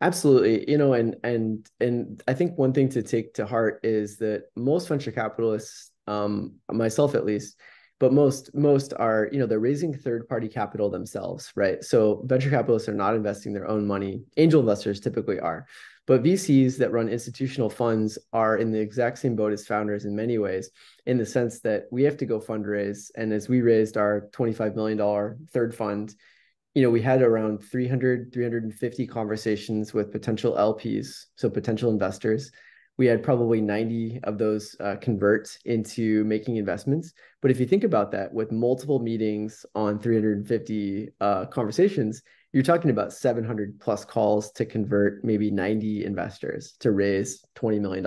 Absolutely. And I think one thing to take to heart is that most venture capitalists, myself at least, but most are, they're raising third-party capital themselves, right? So venture capitalists are not investing their own money. Angel investors typically are. But VCs that run institutional funds are in the exact same boat as founders in many ways, in the sense that we have to go fundraise. And as we raised our $25 million third fund, we had around 350 conversations with potential LPs, so potential investors. We had probably 90 of those convert into making investments. But if you think about that, with multiple meetings on 350 conversations, you're talking about 700 plus calls to convert maybe 90 investors to raise $20 million.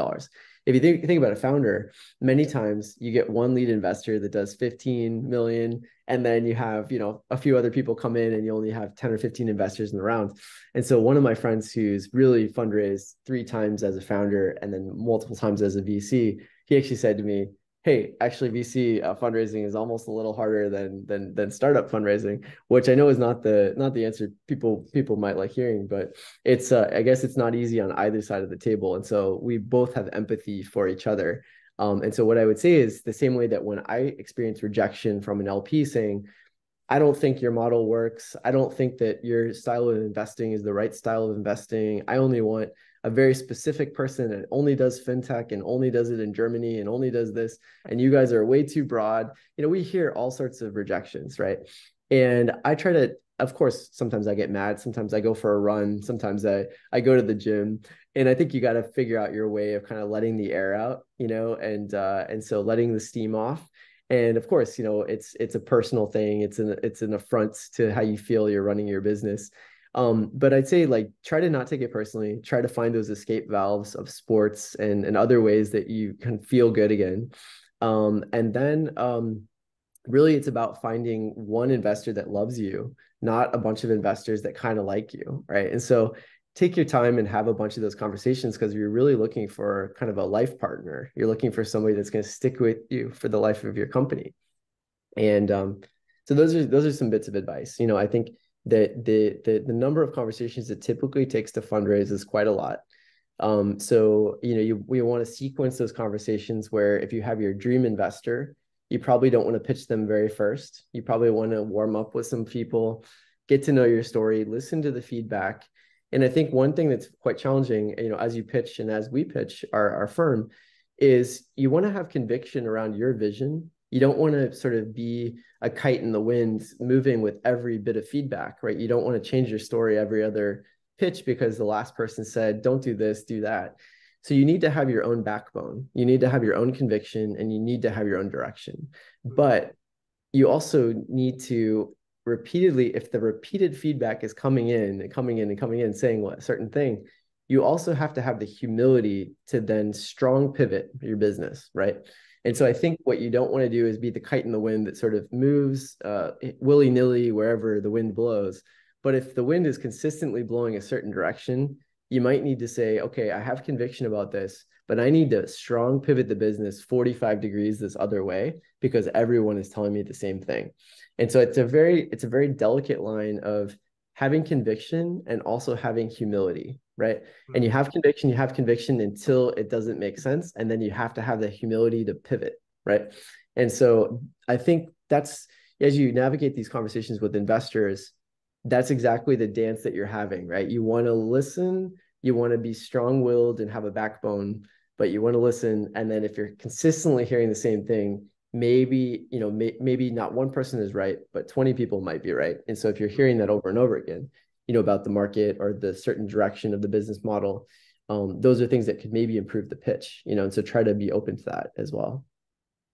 If you think about a founder, many times you get one lead investor that does 15 million, and then you have, a few other people come in and you only have 10 or 15 investors in the round. And so one of my friends who's really fundraised 3 times as a founder and then multiple times as a VC, he actually said to me, hey, actually VC fundraising is almost a little harder than startup fundraising, which I know is not the answer people might like hearing, but it's I guess it's not easy on either side of the table. And so we both have empathy for each other. And so what I would say is the same way that when I experience rejection from an LP saying, I don't think your model works. I don't think that your style of investing is the right style of investing. I only want a very specific person that only does fintech and only does it in Germany and only does this. And you guys are way too broad. We hear all sorts of rejections, right? And I try to, of course, sometimes I get mad. Sometimes I go for a run. Sometimes I go to the gym. And I think you got to figure out your way of kind of letting the air out, and so letting the steam off. And of course, it's a personal thing. It's an affront to how you feel you're running your business. But I'd say like try to not take it personally. Try to find those escape valves of sports and other ways that you can feel good again. And then really it's about finding one investor that loves you, not a bunch of investors that kind of like you, right? And so take your time and have a bunch of those conversations because you're really looking for kind of a life partner. You're looking for somebody that's going to stick with you for the life of your company. And so those are some bits of advice. I think that the number of conversations it typically takes to fundraise is quite a lot. So we want to sequence those conversations where if you have your dream investor, you probably don't want to pitch them very first. You probably want to warm up with some people, get to know your story, listen to the feedback. And I think one thing that's quite challenging, as you pitch and as we pitch our firm, is you want to have conviction around your vision. You don't want to sort of be a kite in the wind, moving with every bit of feedback, right? You don't want to change your story every other pitch because the last person said, don't do this, do that. So you need to have your own backbone. You need to have your own conviction and you need to have your own direction. But you also need to repeatedly, if the repeated feedback is coming in and coming in and coming in saying what a certain thing, you also have to have the humility to then strong pivot your business, right? And so I think what you don't want to do is be the kite in the wind that sort of moves willy-nilly wherever the wind blows. But if the wind is consistently blowing a certain direction, you might need to say, okay, I have conviction about this, but I need to strong pivot the business 45 degrees this other way because everyone is telling me the same thing. And so it's a very delicate line of having conviction and also having humility, right? And you have conviction until it doesn't make sense. And then you have to have the humility to pivot, right? And so I think that's, as you navigate these conversations with investors, that's exactly the dance that you're having, right? You want to listen, you want to be strong-willed and have a backbone, but you want to listen. And then if you're consistently hearing the same thing, maybe, maybe not one person is right, but 20 people might be right. And so if you're hearing that over and over again, about the market or the certain direction of the business model, those are things that could maybe improve the pitch, and so try to be open to that as well.